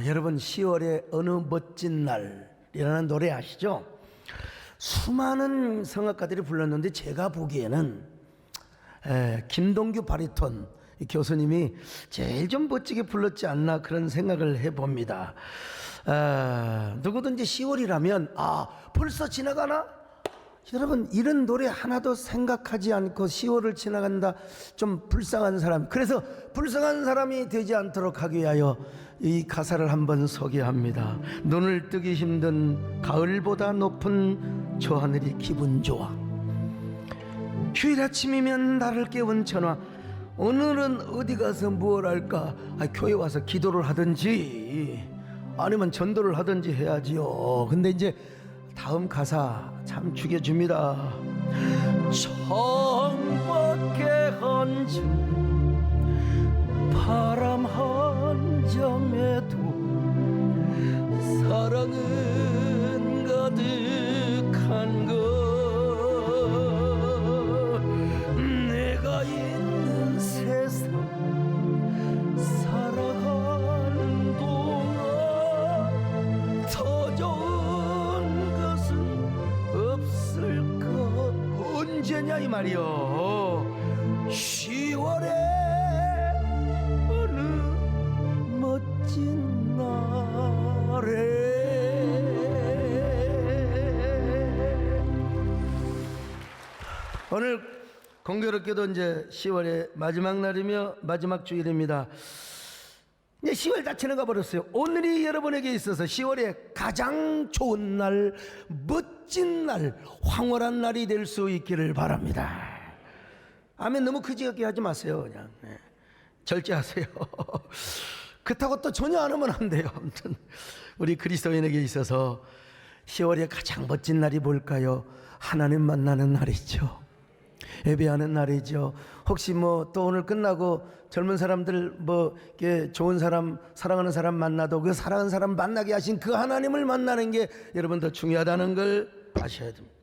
여러분 10월의 어느 멋진 날이라는 노래 아시죠? 수많은 성악가들이 불렀는데 제가 보기에는 김동규 바리톤 교수님이 제일 좀 멋지게 불렀지 않나 그런 생각을 해봅니다. 누구든지 10월이라면 벌써 지나가나? 여러분 이런 노래 하나도 생각하지 않고 10월을 지나간다. 좀 불쌍한 사람. 그래서 불쌍한 사람이 되지 않도록 하기 위하여 이 가사를 한번 소개합니다. 눈을 뜨기 힘든 가을보다 높은 저 하늘이 기분 좋아. 휴일 아침이면 나를 깨운 전화. 오늘은 어디 가서 무엇 할까? 교회 와서 기도를 하든지 아니면 전도를 하든지 해야지요. 근데 이제 다음 가사 참 죽여줍니다. 창밖에 앉은 바람 한 점에도 사랑은 가득한 것. 내가 있는 세상 살아가는 동안 더 좋은 것은 없을까. 언제냐 이 말이요. 10월에 어느 멋진 날에. 오늘 공교롭게도 이제 10월의 마지막 날이며 마지막 주일입니다. 이제 10월 다 지나가 버렸어요. 오늘이 여러분에게 있어서 10월의 가장 좋은 날, 멋진 날, 황홀한 날이 될 수 있기를 바랍니다. 아멘. 너무 그지없게 하지 마세요. 그냥 절제하세요. 그렇다고 또 전혀 안 하면 안 돼요. 아무튼 우리 그리스도인에게 있어서 10월의 가장 멋진 날이 뭘까요? 하나님 만나는 날이죠. 예배하는 날이죠. 혹시 또 오늘 끝나고 젊은 사람들 이렇게 좋은 사람, 사랑하는 사람 만나도 그 사랑하는 사람 만나게 하신 그 하나님을 만나는 게 여러분 더 중요하다는 걸 아셔야 됩니다.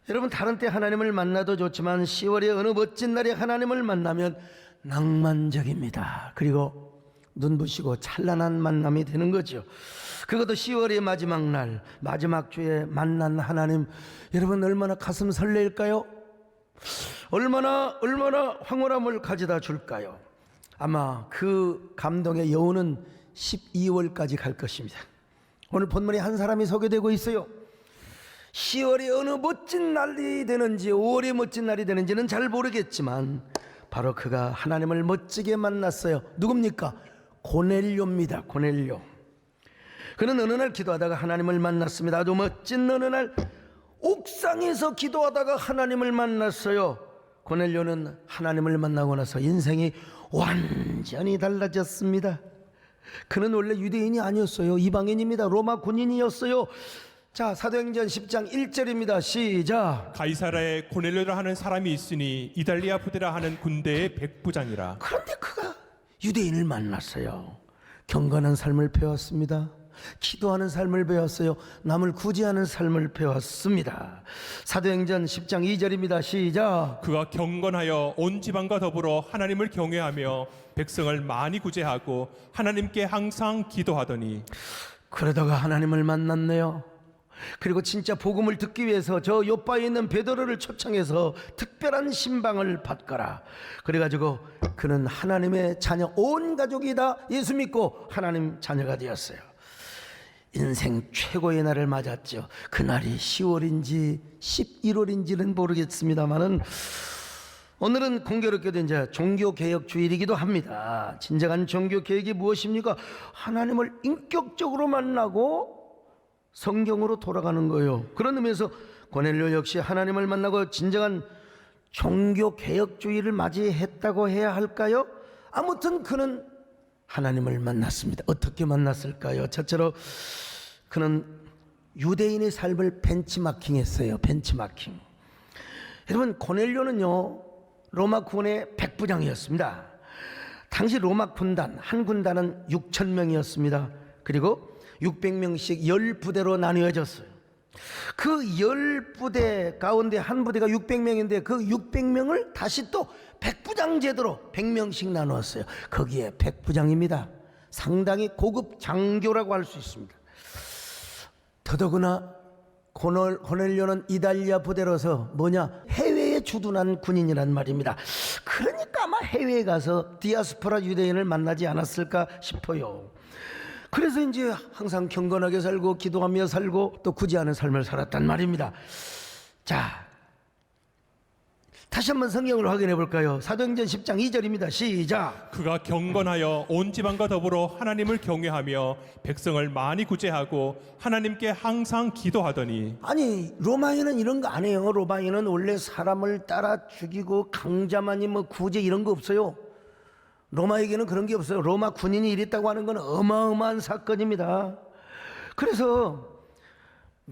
여러분 다른 때 하나님을 만나도 좋지만 10월의 어느 멋진 날에 하나님을 만나면 낭만적입니다. 그리고 눈부시고 찬란한 만남이 되는 거죠. 그것도 10월의 마지막 날, 마지막 주에 만난 하나님, 여러분 얼마나 가슴 설레일까요? 얼마나 황홀함을 가져다 줄까요? 아마 그 감동의 여운은 12월까지 갈 것입니다. 오늘 본문에 한 사람이 소개되고 있어요. 10월이 어느 멋진 날이 되는지 5월이 멋진 날이 되는지는 잘 모르겠지만 바로 그가 하나님을 멋지게 만났어요. 누굽니까? 고넬료입니다. 고넬료. 그는 어느 날 기도하다가 하나님을 만났습니다. 아주 멋진 어느 날 옥상에서 기도하다가 하나님을 만났어요. 고넬료는 하나님을 만나고 나서 인생이 완전히 달라졌습니다. 그는 원래 유대인이 아니었어요. 이방인입니다. 로마 군인이었어요. 자, 사도행전 10장 1절입니다. 시작. 가이사라에 고넬료라 하는 사람이 있으니 이달리아 부대라 하는 군대의 백부장이라. 그런데 그가 유대인을 만났어요. 경건한 삶을 배웠습니다. 기도하는 삶을 배웠어요. 남을 구제하는 삶을 배웠습니다. 사도행전 10장 2절입니다. 시작. 그가 경건하여 온 지방과 더불어 하나님을 경외하며 백성을 많이 구제하고 하나님께 항상 기도하더니. 그러다가 하나님을 만났네요. 그리고 진짜 복음을 듣기 위해서 저 요바에 있는 베드로를 초청해서 특별한 신방을 받거라. 그래가지고 그는 하나님의 자녀, 온 가족이 다 예수 믿고 하나님 자녀가 되었어요. 인생 최고의 날을 맞았죠. 그날이 10월인지 11월인지는 모르겠습니다만은 오늘은 공교롭게도 이제 종교개혁 주일이기도 합니다. 진정한 종교개혁이 무엇입니까? 하나님을 인격적으로 만나고 성경으로 돌아가는 거예요. 그런 의미에서 고넬료 역시 하나님을 만나고 진정한 종교개혁주의를 맞이했다고 해야 할까요? 아무튼 그는 하나님을 만났습니다. 어떻게 만났을까요? 첫째로 그는 유대인의 삶을 벤치마킹했어요. 벤치마킹. 여러분 고넬료는요 로마 군의 백부장이었습니다. 당시 로마 군단 한 군단은 6,000명이었습니다. 그리고 600명씩 10부대로 나뉘어졌어요. 그 10부대 가운데 한 부대가 600명인데 그 600명을 다시 또 백부장 제도로 100명씩 나누었어요. 거기에 백부장입니다. 상당히 고급 장교라고 할 수 있습니다. 더더구나 고넬료는 이탈리아 부대로서 해외에 주둔한 군인이란 말입니다. 그러니까 아마 해외에 가서 디아스포라 유대인을 만나지 않았을까 싶어요. 그래서 이제 항상 경건하게 살고 기도하며 살고 또 굳이 않은 삶을 살았단 말입니다. 자, 다시 한번 성경을 확인해 볼까요? 사도행전 10장 2절입니다. 시작. 그가 경건하여 온 지방과 더불어 하나님을 경외하며 백성을 많이 구제하고 하나님께 항상 기도하더니. 아니, 로마인은 이런 거 안 해요. 로마인은 원래 사람을 따라 죽이고 강자만이 구제 이런 거 없어요. 로마에게는 그런 게 없어요. 로마 군인이 이랬다고 하는 건 어마어마한 사건입니다. 그래서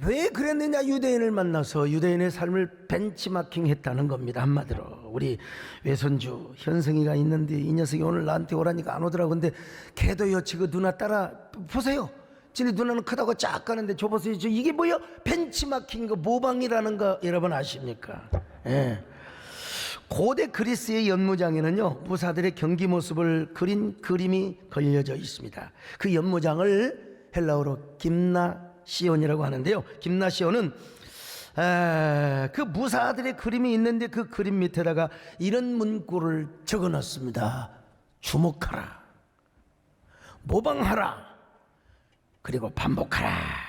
왜 그랬느냐? 유대인을 만나서 유대인의 삶을 벤치마킹 했다는 겁니다. 한마디로 우리 외손주 현승이가 있는데 이 녀석이 오늘 나한테 오라니까 안 오더라고. 근데 걔도 여치고 누나 따라 보세요. 지네 누나는 크다고 쫙 가는데 저 보세요. 이게 뭐예요? 벤치마킹, 거 모방이라는 거 여러분 아십니까? 예. 고대 그리스의 연무장에는요, 무사들의 경기 모습을 그린 그림이 걸려져 있습니다. 그 연무장을 헬라어로 김나시온이라고 하는데요. 김나시온은 그 무사들의 그림이 있는데 그 그림 밑에다가 이런 문구를 적어 놨습니다. 주목하라, 모방하라, 그리고 반복하라.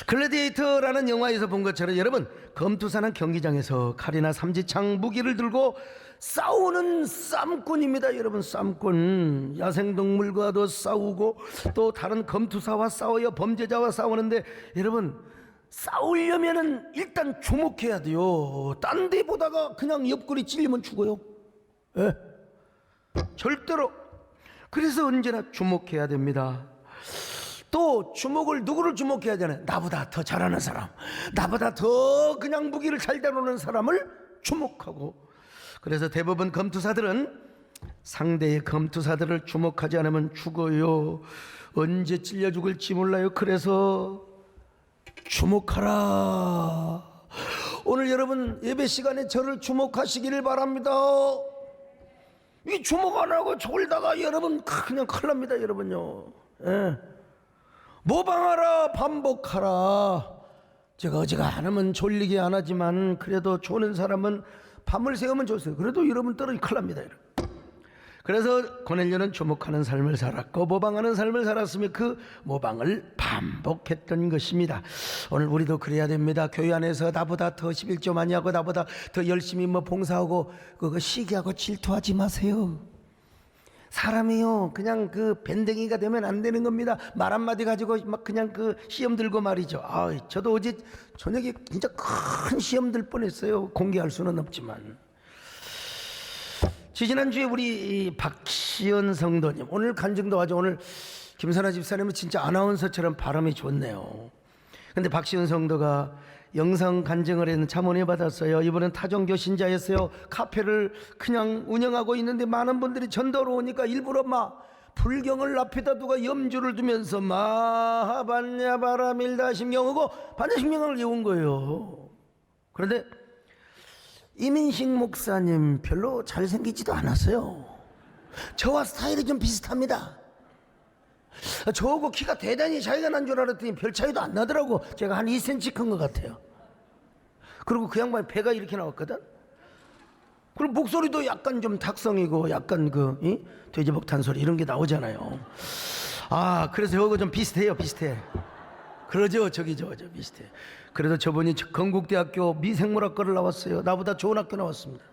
글래디에이터라는 영화에서 본 것처럼 여러분, 검투사는 경기장에서 칼이나 삼지창 무기를 들고 싸우는 쌈꾼입니다. 여러분, 쌈꾼. 야생동물과도 싸우고 또 다른 검투사와 싸워요. 범죄자와 싸우는데 여러분, 싸우려면은 일단 주목해야 돼요. 딴 데 보다가 그냥 옆구리 찔리면 죽어요. 예? 절대로. 그래서 언제나 주목해야 됩니다. 또 주목을 누구를 주목해야 되나? 나보다 더 잘하는 사람, 나보다 더 그냥 무기를 잘 다루는 사람을 주목하고. 그래서 대부분 검투사들은 상대의 검투사들을 주목하지 않으면 죽어요. 언제 찔려 죽을지 몰라요. 그래서 주목하라. 오늘 여러분 예배 시간에 저를 주목하시기를 바랍니다. 이 주목 안 하고 졸다가 여러분 그냥 큰일 납니다. 여러분요. 예. 모방하라, 반복하라. 제가 어제가 안 하면 졸리게 안 하지만 그래도 조는 사람은 밤을 새우면 좋으세요. 그래도 여러분 떨어지면 큰일 납니다. 여러분. 그래서 고넬료는 주목하는 삶을 살았고 모방하는 삶을 살았으며 그 모방을 반복했던 것입니다. 오늘 우리도 그래야 됩니다. 교회 안에서 나보다 더 11조 많이 하고 나보다 더 열심히 봉사하고 그거 시기하고 질투하지 마세요. 사람이요, 그냥 그 밴댕이가 되면 안 되는 겁니다. 말 한마디 가지고 막 그냥 그 시험 들고 말이죠. 저도 어제 저녁에 진짜 큰 시험 들 뻔했어요. 공개할 수는 없지만. 지난주에 우리 박시연 성도님, 오늘 간증도 아주 오늘 김선아 집사님은 진짜 아나운서처럼 발음이 좋네요. 근데 박시연 성도가 영상 간증을 했는 참 은혜 받았어요. 이번엔 타종교 신자였어요. 카페를 그냥 운영하고 있는데 많은 분들이 전도로 오니까 일부러 불경을 앞에다 두고 염주를 두면서 마하반야 바라밀다 심경하고 반야심경을 외운 거예요. 그런데 이민식 목사님 별로 잘생기지도 않았어요. 저와 스타일이 좀 비슷합니다. 저하고 키가 대단히 차이가 난 줄 알았더니 별 차이도 안 나더라고. 제가 한 2cm 큰 것 같아요. 그리고 그 양반이 배가 이렇게 나왔거든. 그리고 목소리도 약간 좀 탁성이고 약간 돼지복탄 소리 이런 게 나오잖아요. 그래서 저하고 좀 비슷해요. 비슷해. 그러죠. 저 비슷해. 그래도 저분이 건국대학교 미생물학과를 나왔어요. 나보다 좋은 학교 나왔습니다.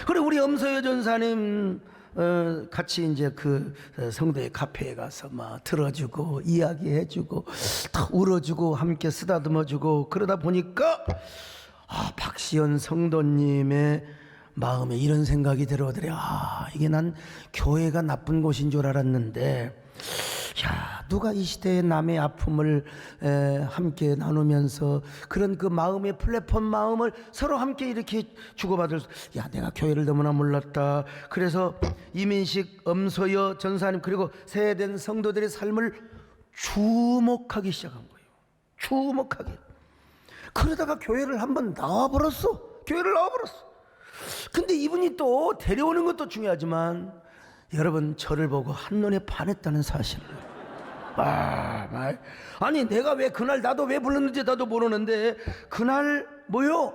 그리고 우리 엄서여 전사님 같이 이제 그 성도의 카페에 가서 들어주고 이야기해주고 다 울어주고 함께 쓰다듬어주고 그러다 보니까 박시연 성도님의 마음에 이런 생각이 들어오더래. 이게 난 교회가 나쁜 곳인 줄 알았는데 누가 이 시대의 남의 아픔을 함께 나누면서 그런 그 마음의 플랫폼 마음을 서로 함께 이렇게 주고받을 내가 교회를 너무나 몰랐다. 그래서 이민식, 엄소여 전사님 그리고 세대된 성도들의 삶을 주목하기 시작한 거예요. 주목하기. 그러다가 교회를 한번 나와버렸어. 교회를 나와버렸어. 근데 이분이 또 데려오는 것도 중요하지만 여러분 저를 보고 한눈에 반했다는 사실을. 아니 내가 왜 그날 나도 왜 불렀는지 나도 모르는데 그날 뭐요?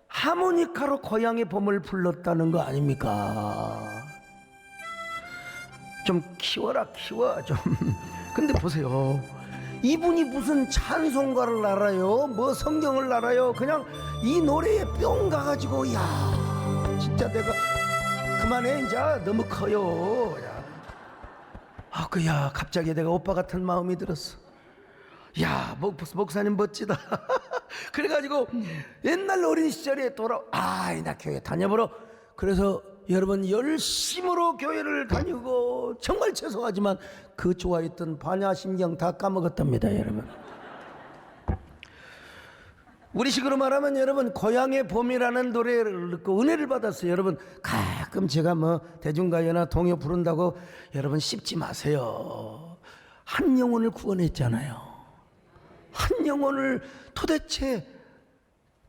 하모니카로 고향의 봄을 불렀다는 거 아닙니까? 좀 키워라 키워 좀. 근데 보세요, 이분이 무슨 찬송가를 알아요? 뭐 성경을 알아요? 그냥 이 노래에 뿅 가가지고 야 진짜 내가 그만해 이제 너무 커요. 그야 갑자기 내가 오빠 같은 마음이 들었어. 야 목사님 멋지다. 그래가지고 옛날 어린 시절에 나 교회 다녀보러. 그래서 여러분 열심으로 교회를 다니고 정말 죄송하지만 그 좋아했던 반야심경 다 까먹었답니다 여러분. 우리식으로 말하면 여러분 고향의 봄이라는 노래를 듣고 은혜를 받았어요. 여러분 가끔 제가 뭐 대중가요나 동요 부른다고 여러분 씹지 마세요. 한 영혼을 구원했잖아요. 한 영혼을 도대체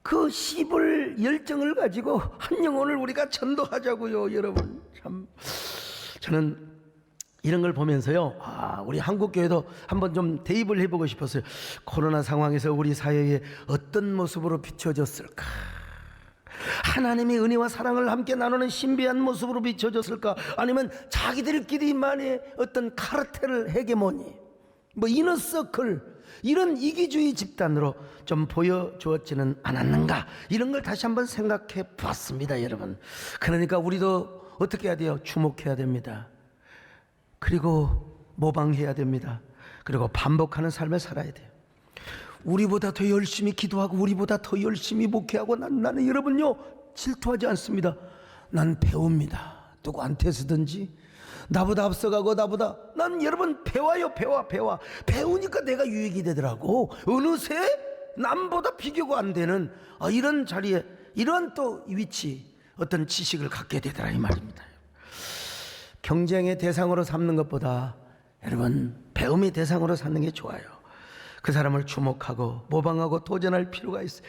그 씹을 열정을 가지고 한 영혼을 우리가 전도하자고요. 여러분 참 저는 이런 걸 보면서요, 우리 한국교회도 한번 좀 대입을 해보고 싶었어요. 코로나 상황에서 우리 사회에 어떤 모습으로 비춰졌을까? 하나님의 은혜와 사랑을 함께 나누는 신비한 모습으로 비춰졌을까? 아니면 자기들끼리만의 어떤 카르텔 헤게모니, 뭐 이너서클, 이런 이기주의 집단으로 좀 보여주었지는 않았는가? 이런 걸 다시 한번 생각해 봤습니다 여러분. 그러니까 우리도 어떻게 해야 돼요? 주목해야 됩니다. 그리고 모방해야 됩니다. 그리고 반복하는 삶을 살아야 돼요. 우리보다 더 열심히 기도하고 우리보다 더 열심히 목회하고 나는 여러분요 질투하지 않습니다. 난 배웁니다. 누구한테서든지 나보다 앞서가고 난 여러분 배워요. 배우니까 내가 유익이 되더라고. 어느새 남보다 비교가 안 되는 이런 자리에 이런 또 위치, 어떤 지식을 갖게 되더라 이 말입니다. 경쟁의 대상으로 삼는 것보다 여러분 배움의 대상으로 삼는 게 좋아요. 그 사람을 주목하고 모방하고 도전할 필요가 있어요.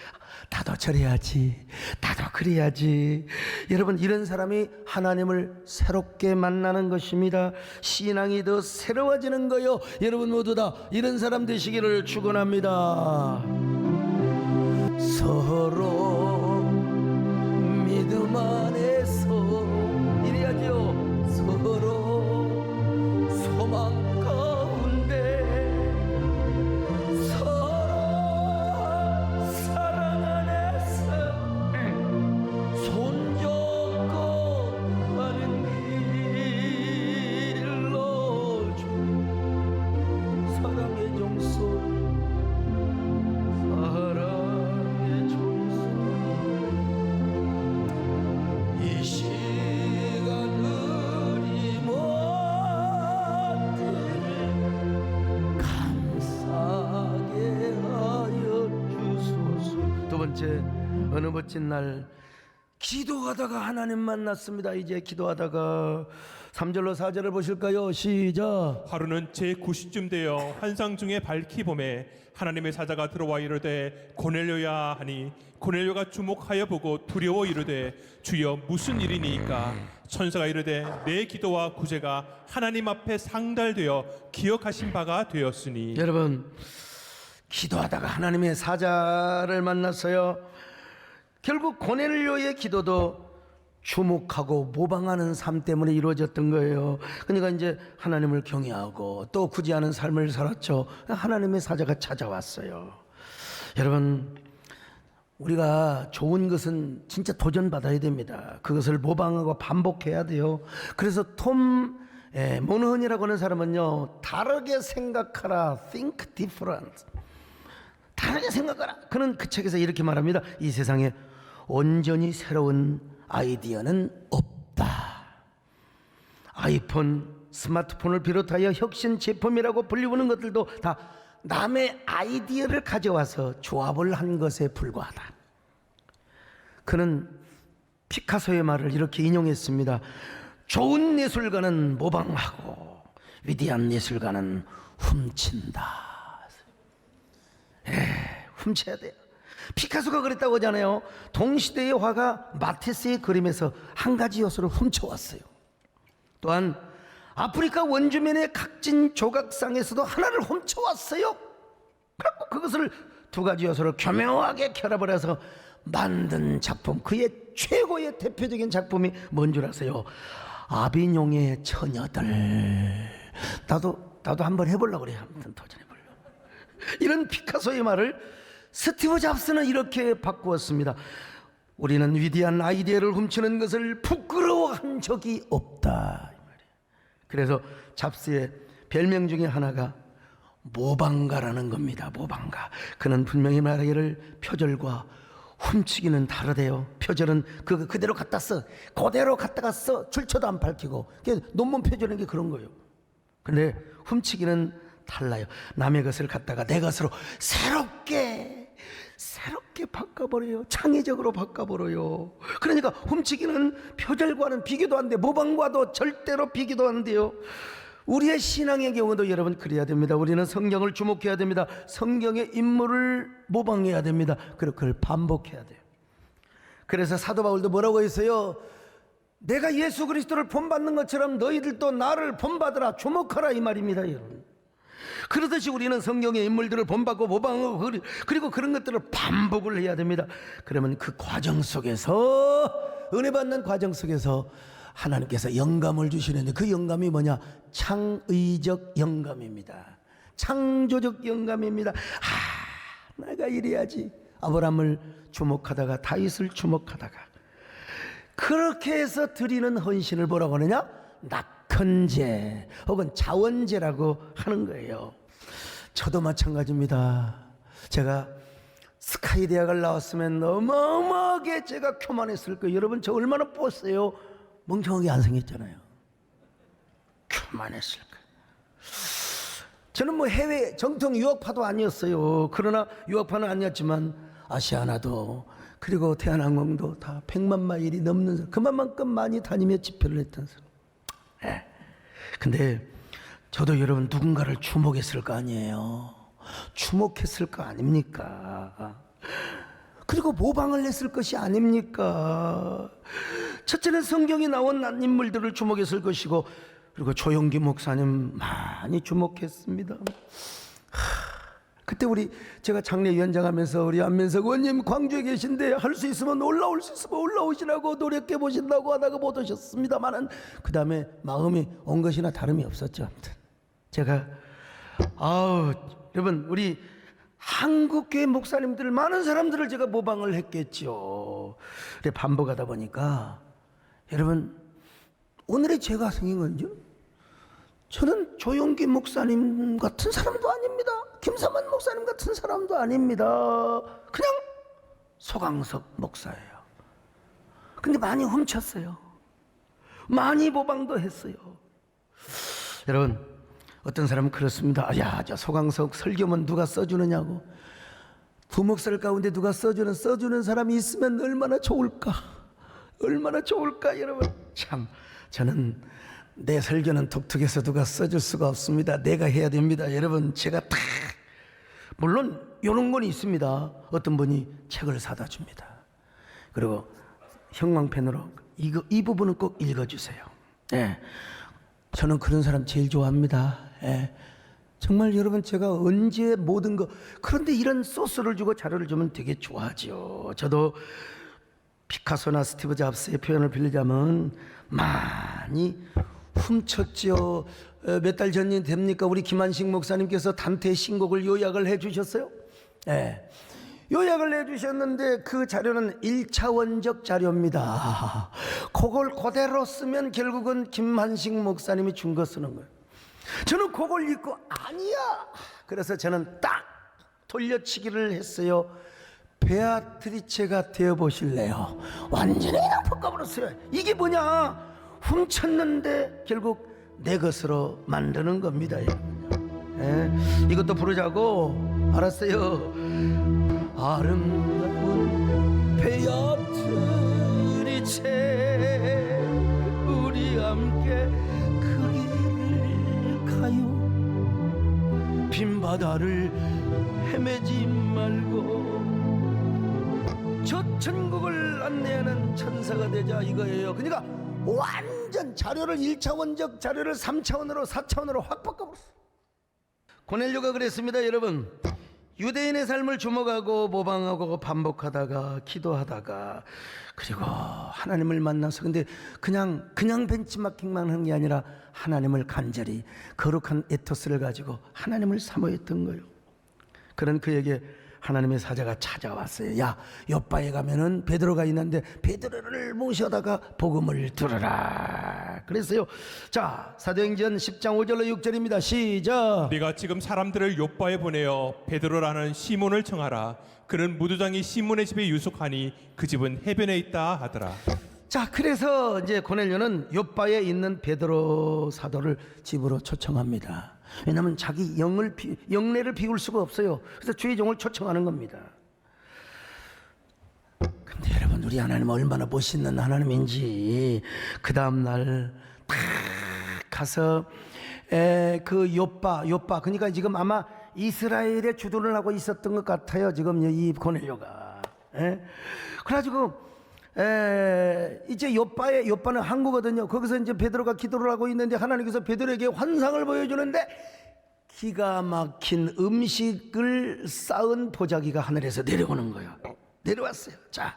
나도 저래야지, 나도 그래야지. 여러분 이런 사람이 하나님을 새롭게 만나는 것입니다. 신앙이 더 새로워지는 거요. 여러분 모두 다 이런 사람 되시기를 축원합니다. 서로 믿음 안에서 이래야지요. 서로 소망 가운데 서로 사랑 안에서 손잡고 가는 길로 사랑의 종소 사랑의 종소 이 시간 우리 모두 감사하게 하여 주소서. 두 번째, 어느 멋진 날 기도하다가 하나님 만났습니다. 이제 기도하다가 3절로 4절을 보실까요? 시작. 하루는 제9시쯤 되어 환상 중에 밝히 봄에 하나님의 사자가 들어와 이르되 고넬료야 하니 고넬료가 주목하여 보고 두려워 이르되 주여 무슨 일이니까? 천사가 이르되 내 기도와 구제가 하나님 앞에 상달되어 기억하신 바가 되었으니. 여러분 기도하다가 하나님의 사자를 만났어요. 결국 고넬료의 기도도 주목하고 모방하는 삶 때문에 이루어졌던 거예요. 그러니까 이제 하나님을 경외하고 또 구제하는 삶을 살았죠. 하나님의 사자가 찾아왔어요. 여러분 우리가 좋은 것은 진짜 도전받아야 됩니다. 그것을 모방하고 반복해야 돼요. 그래서 톰 모너헌이라고 하는 사람은요, 다르게 생각하라, think different, 다르게 생각하라. 그는 그 책에서 이렇게 말합니다. 이 세상에 온전히 새로운 아이디어는 없다. 아이폰, 스마트폰을 비롯하여 혁신 제품이라고 불리우는 것들도 다 남의 아이디어를 가져와서 조합을 한 것에 불과하다. 그는 피카소의 말을 이렇게 인용했습니다. 좋은 예술가는 모방하고 위대한 예술가는 훔친다. 훔쳐야 돼요. 피카소가 그랬다고 하잖아요. 동시대의 화가 마테스의 그림에서 한 가지 요소를 훔쳐왔어요. 또한 아프리카 원주민의 각진 조각상에서도 하나를 훔쳐왔어요. 그래서 그것을 두 가지 요소를 교묘하게 결합을 해서 만든 작품, 그의 최고의 대표적인 작품이 뭔 줄 아세요? 아비뇽의 처녀들. 나도 한번 해보려고 그래요. 한번 도전해보려고. 이런 피카소의 말을 스티브 잡스는 이렇게 바꾸었습니다. 우리는 위대한 아이디어를 훔치는 것을 부끄러워한 적이 없다. 그래서 잡스의 별명 중에 하나가 모방가라는 겁니다. 모방가. 그는 분명히 말하기를 표절과 훔치기는 다르대요. 표절은 그대로 갖다 써. 그대로 갖다가 써. 출처도 안 밝히고. 논문 표절하는 게 그런 거예요. 근데 훔치기는 달라요. 남의 것을 갖다가 내 것으로 새롭게 바꿔버려요. 창의적으로 바꿔버려요. 그러니까 훔치기는 표절과는 비교도 안 돼. 모방과도 절대로 비교도 안 돼요. 우리의 신앙의 경우도 여러분 그래야 됩니다. 우리는 성경을 주목해야 됩니다. 성경의 인물을 모방해야 됩니다. 그리고 그걸 반복해야 돼요. 그래서 사도 바울도 뭐라고 했어요? 내가 예수 그리스도를 본받는 것처럼 너희들도 나를 본받으라, 주목하라, 이 말입니다, 여러분. 그러듯이 우리는 성경의 인물들을 본받고 모방하고 그리고 그런 것들을 반복을 해야 됩니다. 그러면 그 과정 속에서, 은혜 받는 과정 속에서 하나님께서 영감을 주시는데, 그 영감이 뭐냐? 창의적 영감입니다. 창조적 영감입니다. 내가 이래야지. 아브라함을 주목하다가, 다윗을 주목하다가, 그렇게 해서 드리는 헌신을 뭐라고 하느냐? 낙헌제 혹은 자원제라고 하는 거예요. 저도 마찬가지입니다. 제가 스카이 대학을 나왔으면 어마어마하게 제가 교만했을 거예요. 여러분, 저 얼마나 뻗어요? 멍청하게 안 생겼잖아요. 교만했을 거예요. 저는 뭐 해외 정통 유학파도 아니었어요. 그러나 유학파는 아니었지만 아시아나도 그리고 대한항공도 다 100만 마일이 넘는 사람, 그만큼 많이 다니며 집회를 했던 사람. 근데 저도 여러분 누군가를 주목했을 거 아니에요. 주목했을 거 아닙니까? 그리고 모방을 했을 것이 아닙니까? 첫째는 성경이 나온 인물들을 주목했을 것이고, 그리고 조용기 목사님 많이 주목했습니다. 그때 제가 장례위원장 하면서 우리 안민석 의원님 광주에 계신데 할 수 있으면 올라올 수 있으면 올라오시라고 노력해 보신다고 하다가 못 오셨습니다만은 그 다음에 마음이 온 것이나 다름이 없었죠. 아무튼 제가 여러분, 우리 한국교회 목사님들 많은 사람들을 제가 모방을 했겠죠. 그래 반복하다 보니까 여러분, 오늘의 제가 생긴 건요, 저는 조용기 목사님 같은 사람도 아닙니다. 김삼환 목사님 같은 사람도 아닙니다. 그냥 소강석 목사예요. 근데 많이 훔쳤어요. 많이 모방도 했어요. 여러분, 어떤 사람은 그렇습니다. 저 소강석 설교문 누가 써주느냐고. 부목사를 가운데 누가 써주는 사람이 있으면 얼마나 좋을까. 얼마나 좋을까. 여러분, 참 저는 내 설교는 독특해서 누가 써줄 수가 없습니다. 내가 해야 됩니다. 여러분, 제가 다, 물론 이런 건 있습니다. 어떤 분이 책을 사다 줍니다. 그리고 형광펜으로 이 부분은 꼭 읽어주세요. 저는 그런 사람 제일 좋아합니다. 정말 여러분, 제가 언제 모든 거, 그런데 이런 소스를 주고 자료를 주면 되게 좋아하죠. 저도 피카소나 스티브 잡스의 표현을 빌리자면 많이 훔쳤죠. 몇 달 전이 됩니까? 우리 김한식 목사님께서 단테의 신곡을 요약을 해주셨어요. 요약을 해주셨는데 그 자료는 1차원적 자료입니다. 그걸 그대로 쓰면 결국은 김한식 목사님이 준 거 쓰는 거예요. 저는 그걸 읽고 아니야. 그래서 저는 딱 돌려치기를 했어요. 베아트리체가 되어보실래요? 완전히 그냥 바꿔버렸어요. 이게 뭐냐? 훔쳤는데 결국 내 것으로 만드는 겁니다. 이것도 부르자고. 알았어요. 아름다운 베아트리체, 우리 함께 그 길을 가요. 빈 바다를 헤매지 말고 저 천국을 안내하는 천사가 되자, 이거예요. 그러니까 완전 완전 자료를 1차원적 자료를 3차원으로 4차원으로 확 바꿔버렸어. 고넬료가 그랬습니다. 여러분, 유대인의 삶을 주목하고 모방하고 반복하다가 기도하다가 그리고 하나님을 만나서, 근데 그냥 벤치마킹만 한 게 아니라 하나님을 간절히 거룩한 에토스를 가지고 하나님을 사모했던 거예요. 그런 그에게 하나님의 사자가 찾아왔어요. 야, 요바에 가면은 베드로가 있는데 베드로를 모셔다가 복음을 들으라 그랬어요. 자, 사도행전 10장 5절로 6절입니다. 시작. 네가 지금 사람들을 요바에 보내어 베드로라는 시몬을 청하라. 그는 무두장이 시몬의 집에 유숙하니 그 집은 해변에 있다 하더라. 자, 그래서 이제 고넬료는 요바에 있는 베드로 사도를 집으로 초청합니다. 왜냐하면 자기 영내를 비울 수가 없어요. 그래서 주의 종을 초청하는 겁니다. 근데 여러분, 우리 하나님 얼마나 멋있는 하나님인지, 그 다음날 딱 가서 그 요바, 그러니까 지금 아마 이스라엘에 주둔을 하고 있었던 것 같아요. 지금 이 고넬료가. 그래가지고 이제 요바는 항구거든요. 거기서 이제 베드로가 기도를 하고 있는데 하나님께서 베드로에게 환상을 보여주는데 기가 막힌 음식을 쌓은 보자기가 하늘에서 내려오는 거예요. 내려왔어요. 자,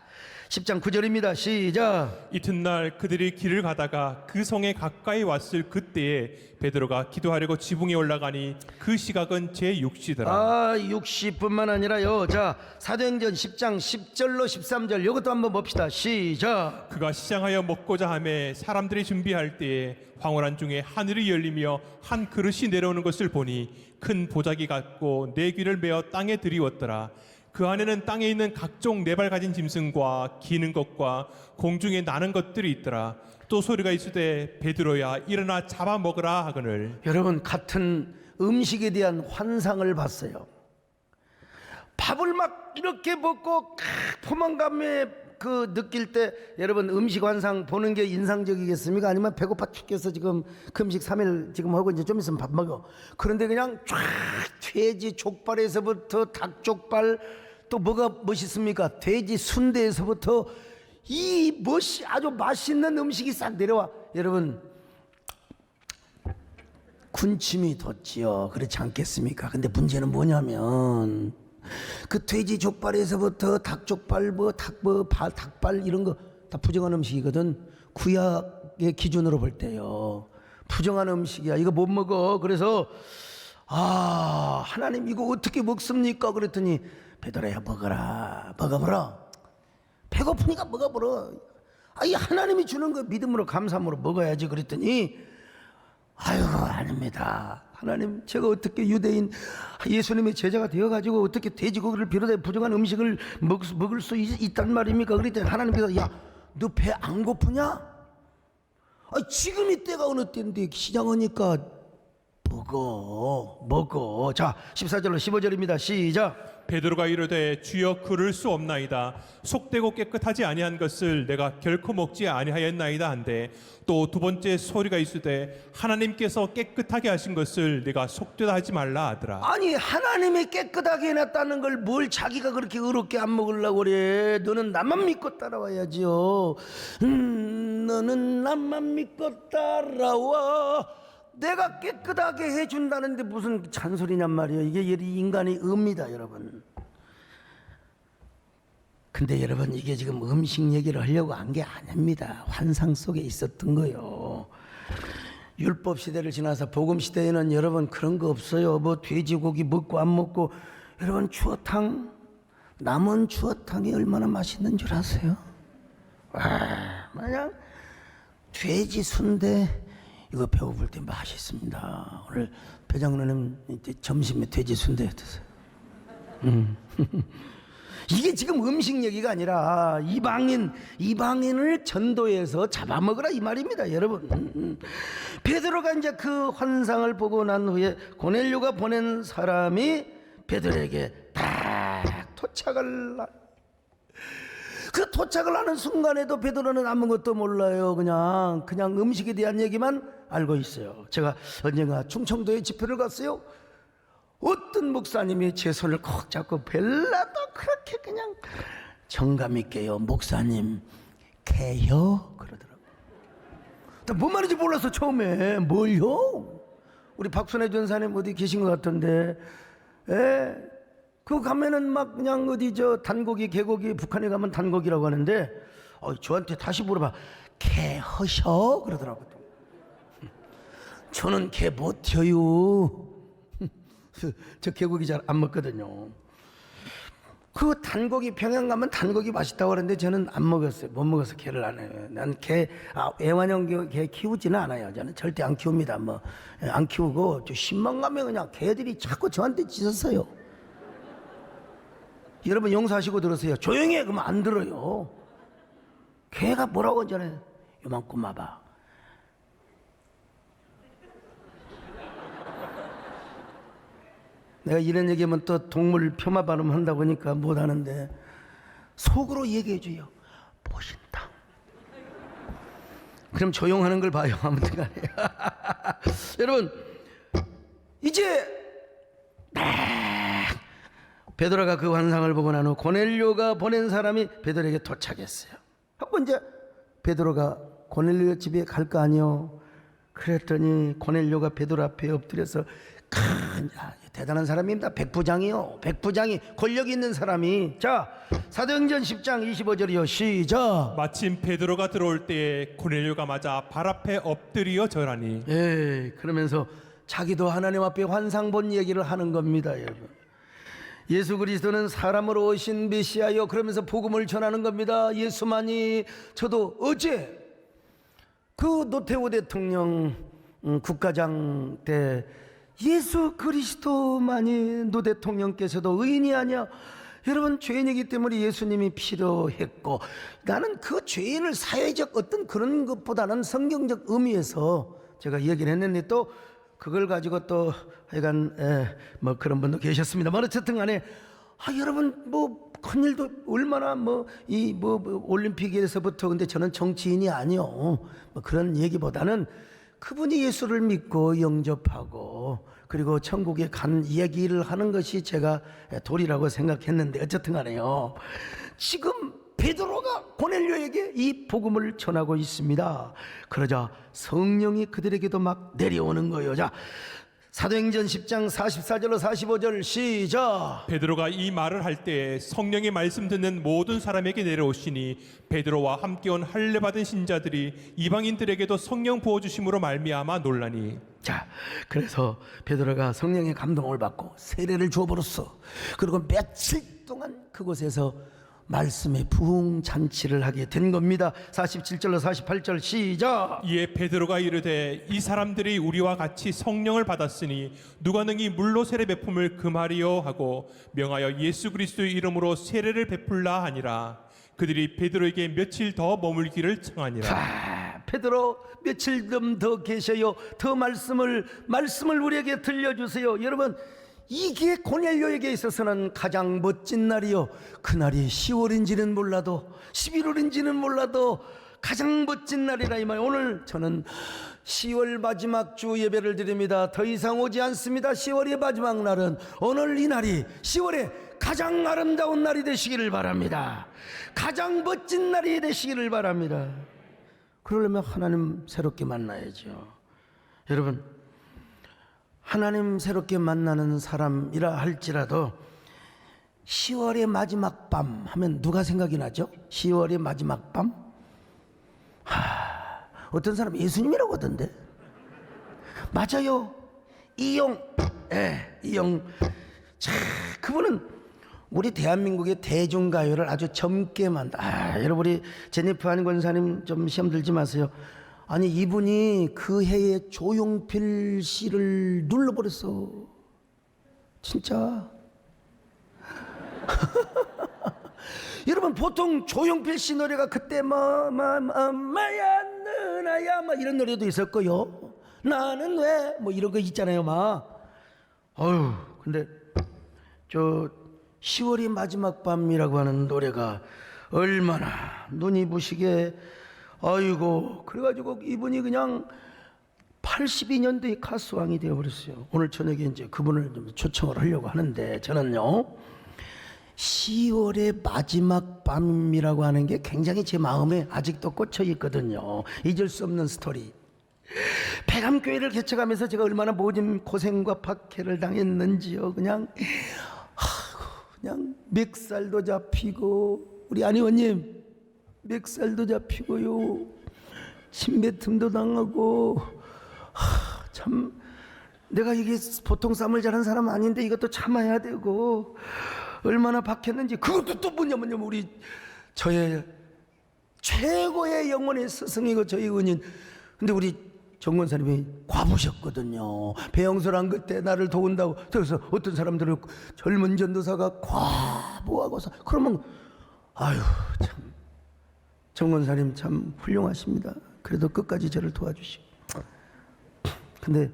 10장 9절입니다. 시작. 이튿날 그들이 길을 가다가 그 성에 가까이 왔을 그때에 베드로가 기도하려고 지붕에 올라가니 그 시각은 제6시더라. 60뿐만 아니라요. 자, 사도행전 10장 10절로 13절 이것도 한번 봅시다. 시작. 그가 시장하여 먹고자 하매 사람들이 준비할 때에 황홀한 중에 하늘이 열리며 한 그릇이 내려오는 것을 보니 큰 보자기 같고 네 귀를 메어 땅에 들이웠더라. 그 안에는 땅에 있는 각종 네 발 가진 짐승과 기는 것과 공중에 나는 것들이 있더라. 또 소리가 있으되 베드로야 일어나 잡아 먹으라 하거늘. 여러분, 같은 음식에 대한 환상을 봤어요. 밥을 막 이렇게 먹고 포만감에 느낄 때, 여러분, 음식 환상 보는 게 인상적이겠습니까? 아니면 배고파 죽겠어 지금 금식 3일 지금 하고 이제 좀 있으면 밥 먹어. 그런데 그냥 쫙 돼지 족발에서부터 닭 족발, 또 뭐가 멋있습니까? 돼지 순대에서부터 이 아주 맛있는 음식이 싹 내려와. 여러분, 군침이 돋지요. 그렇지 않겠습니까? 근데 문제는 뭐냐면 그 돼지 족발에서부터 닭 족발, 닭발 이런 거 다 부정한 음식이거든. 구약의 기준으로 볼 때요. 부정한 음식이야. 이거 못 먹어. 그래서 하나님 이거 어떻게 먹습니까? 그랬더니 베드로야 먹어보라. 배고프니까 먹어보라. 이 하나님이 주는 거 믿음으로 감사함으로 먹어야지. 그랬더니 아이고 아닙니다. 하나님, 제가 어떻게 유대인 예수님의 제자가 되어가지고 어떻게 돼지고기를 비롯해 부정한 음식을 먹을 수 있단 말입니까? 그랬더니 하나님께서 야, 너 배 안 고프냐? 지금 이때가 어느 때인데 시장 오니까 먹어. 자, 14절로 15절입니다. 시작. 베드로가 이르되 주여 그럴 수 없나이다. 속되고 깨끗하지 아니한 것을 내가 결코 먹지 아니하였나이다 한데, 또 두 번째 소리가 있으되 하나님께서 깨끗하게 하신 것을 내가 속되다 하지 말라 하더라. 아니, 하나님이 깨끗하게 해놨다는 걸 뭘 자기가 그렇게 의롭게 안 먹으려고 그래. 너는 나만 믿고 따라와야지요. 너는 나만 믿고 따라와. 내가 깨끗하게 해준다는데 무슨 잔소리냔 말이에요. 이게 인간의 의입니다, 여러분. 근데 여러분, 이게 지금 음식 얘기를 하려고 한 게 아닙니다. 환상 속에 있었던 거요. 율법 시대를 지나서 복음 시대에는 여러분 그런 거 없어요. 뭐 돼지고기 먹고 안 먹고. 여러분, 추어탕, 남은 추어탕이 얼마나 맛있는 줄 아세요? 마냥 돼지 순대 이거 배고플 때 맛있습니다. 오늘 배장로님 점심에 돼지 순대 드세요. 이게 지금 음식 얘기가 아니라 이방인을 전도해서 잡아먹으라 이 말입니다, 여러분. 베드로가 이제 그 환상을 보고 난 후에 고넬료가 보낸 사람이 베드로에게 딱 도착을 하는 순간에도 베드로는 아무것도 몰라요. 그냥 음식에 대한 얘기만 알고 있어요. 제가 언젠가 충청도에 집회를 갔어요. 어떤 목사님이 제 손을 콕 잡고 벨라도 그렇게 그냥 정감 있게요. 목사님 개요? 그러더라고요. 나뭔 말인지 몰랐어 처음에. 뭘요? 우리 박순애 전사님 어디 계신 것 같던데. 예. 그거 가면은 막 그냥 어디 저 단고기 개고기 북한에 가면 단고기라고 하는데 저한테 다시 물어봐. 개 허셔 그러더라고요. 저는 개 못해요. 저 개고기 잘 안 먹거든요. 그 단고기 평양 가면 단고기 맛있다고 하는데 저는 안 먹었어요. 못 먹어서 개를 안 해요. 난 개 애완형 개 키우지는 않아요. 저는 절대 안 키웁니다. 뭐 안 키우고 저 신만 가면 그냥 개들이 자꾸 저한테 짖었어요. 여러분 용서하시고 들으세요. 조용히 해 그러면 안 들어요. 개가 뭐라고 하잖아요. 요만큼 와봐. 내가 이런 얘기하면 또 동물 폄하 발음 한다고 하니까 못 하는데 속으로 얘기해 줘요. 보신다. 그럼 조용하는 걸 봐요. 아무튼 간에. 여러분 이제 베드로가 그 환상을 보고 난 후 고넬료가 보낸 사람이 베드로에게 도착했어요. 하고 이제 베드로가 고넬료 집에 갈 거 아니요. 그랬더니 고넬료가 베드로 앞에 엎드려서 대단한 사람입니다. 백부장이요. 백부장이 권력 있는 사람이. 자 사도행전 10장 25절이요. 시작. 마침 베드로가 들어올 때에 고넬료가 맞아 발 앞에 엎드려 절하니. 예, 그러면서 자기도 하나님 앞에 환상 본 얘기를 하는 겁니다. 여러분 예수 그리스도는 사람으로 오신 메시아요. 그러면서 복음을 전하는 겁니다. 예수만이. 저도 어제 그 노태우 대통령 국가장 때 예수 그리스도만이 노 대통령께서도 의인이 아니야. 여러분 죄인이기 때문에 예수님이 필요했고 나는 그 죄인을 사회적 어떤 그런 것보다는 성경적 의미에서 제가 얘기를 했는데 또 그걸 가지고 또 하여간 뭐 그런 분도 계셨습니다. 어쨌든 간에 여러분 뭐 큰일도 얼마나 뭐 올림픽에서부터 근데 저는 정치인이 아니요. 뭐 그런 얘기보다는 그분이 예수를 믿고 영접하고 그리고 천국에 간 이야기를 하는 것이 제가 도리라고 생각했는데 어쨌든 간에요. 지금 베드로가 고넬료에게 이 복음을 전하고 있습니다. 그러자 성령이 그들에게도 막 내려오는 거예요. 자 사도행전 10장 44절로 45절 시작. 베드로가 이 말을 할 때 성령의 말씀 듣는 모든 사람에게 내려오시니 베드로와 함께 온 할례 받은 신자들이 이방인들에게도 성령 부어 주심으로 말미암아 놀라니. 자 그래서 베드로가 성령의 감동을 받고 세례를 주어버렸어. 그리고 며칠 동안 그곳에서 말씀의 부흥 잔치를 하게 된 겁니다. 47절로 48절 시작. 이에 베드로가 이르되 이 사람들이 우리와 같이 성령을 받았으니 누가 능히 물로 세례 베품을 금하리요 하고 명하여 예수 그리스도의 이름으로 세례를 베풀라 하니라. 그들이 베드로에게 며칠 더 머물기를 청하니라. 베드로 며칠 좀 더 계셔요. 더 말씀을 우리에게 들려주세요. 여러분 이게 고넬료에게 있어서는 가장 멋진 날이요. 그날이 10월인지는 몰라도 11월인지는 몰라도 가장 멋진 날이라 이 말. 오늘 저는 10월 마지막 주 예배를 드립니다. 더 이상 오지 않습니다. 10월의 마지막 날은 오늘 이 날이 10월의 가장 아름다운 날이 되시기를 바랍니다. 가장 멋진 날이 되시기를 바랍니다. 그러려면 하나님 새롭게 만나야죠. 여러분 하나님 새롭게 만나는 사람이라 할지라도 10월의 마지막 밤 하면 누가 생각이 나죠? 10월의 마지막 밤? 어떤 사람 예수님이라고 하던데. 맞아요. 이용. 이용. 자, 그분은 우리 대한민국의 대중가요를 아주 젊게 여러분 우리 제니프 한 권사님 좀 시험 들지 마세요. 아니 이분이 그 해에 조용필 씨를 눌러버렸어. 진짜. 여러분 보통 조용필 씨 노래가 그때 마야 누나야 막 이런 노래도 있었고요. 나는 왜 뭐 이런 거 있잖아요 막. 근데 저 10월이 마지막 밤이라고 하는 노래가 얼마나 눈이 부시게. 아이고 그래가지고 이분이 그냥 82년도에 가수왕이 되어버렸어요. 오늘 저녁에 이제 그분을 좀 초청을 하려고 하는데 저는요 10월의 마지막 밤이라고 하는 게 굉장히 제 마음에 아직도 꽂혀 있거든요. 잊을 수 없는 스토리. 폐감교회를 개척하면서 제가 얼마나 모진 고생과 박해를 당했는지요. 그냥 멱살도 잡히고, 우리 안의원님 멱살도 잡히고요, 침뱉음도 당하고, 참 내가 이게 보통 쌈을 자른 사람 아닌데 이것도 참아야 되고, 얼마나 박혔는지. 그것도 또 뭐냐면 우리 저의 최고의 영혼의 스승이고 저희 은인, 근데 우리 정권사님이 과부셨거든요. 배영설한 그때 나를 도운다고. 그래서 어떤 사람들은 젊은 전도사가 과부하고서, 그러면 아유 참 정권사님 참 훌륭하십니다. 그래도 끝까지 저를 도와주시고. 근데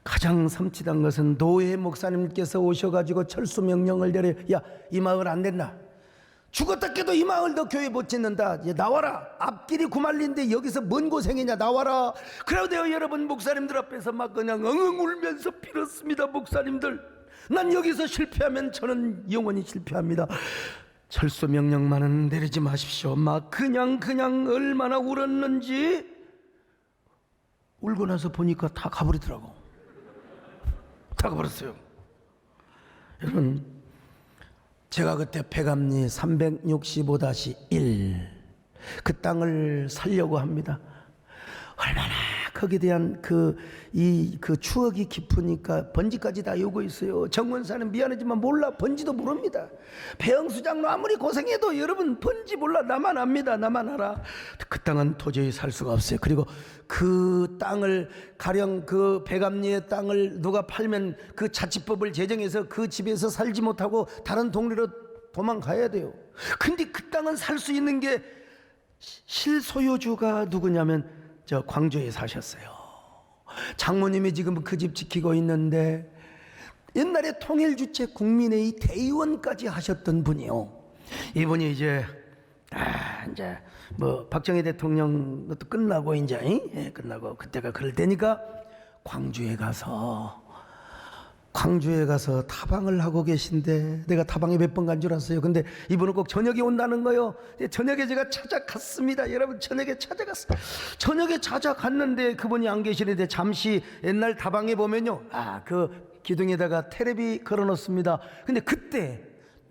가장 섬찟한 것은 노예 목사님께서 오셔가지고 철수 명령을 내려, 야, 이 마을 안 된다, 죽었다 깨도 이 마을 너 교회 못 짓는다, 이제 나와라, 앞길이 구말린데 여기서 뭔 고생이냐, 나와라. 그러대요. 여러분, 목사님들 앞에서 막 그냥 엉엉 울면서 빌었습니다. 목사님들, 난 여기서 실패하면 저는 영원히 실패합니다. 철수 명령만은 내리지 마십시오. 막 그냥 얼마나 울었는지. 울고 나서 보니까 다 가버리더라고. 다 가버렸어요. 여러분, 제가 그때 폐감리 365-1 그 땅을 살려고 합니다. 얼마나 거기에 대한 그 추억이 깊으니까 번지까지 다 요구 있어요. 정원사는 미안하지만 몰라, 번지도 모릅니다. 배영수 장로 아무리 고생해도 여러분 번지 몰라. 나만 압니다. 나만 알아. 그 땅은 도저히 살 수가 없어요. 그리고 그 땅을, 가령 그 배감리의 땅을 누가 팔면 그 자치법을 제정해서 그 집에서 살지 못하고 다른 동네로 도망가야 돼요. 근데 그 땅은 살 수 있는 게 실소유주가 누구냐면 저 광주에 사셨어요. 장모님이 지금 그 집 지키고 있는데, 옛날에 통일주체 국민회의 대의원까지 하셨던 분이요. 이분이 이제 뭐 박정희 대통령 것도 끝나고 이제 끝나고 그때가 그럴 때니까 광주에 가서 타방을 하고 계신데, 내가 타방에 몇 번 간 줄 알았어요. 근데 이분은 꼭 저녁에 온다는 거요. 저녁에 제가 찾아갔습니다. 여러분, 저녁에 찾아갔어요. 저녁에 찾아갔는데 그분이 안 계시는데, 잠시 옛날 타방에 보면요, 그 기둥에다가 테레비 걸어놓습니다. 근데 그때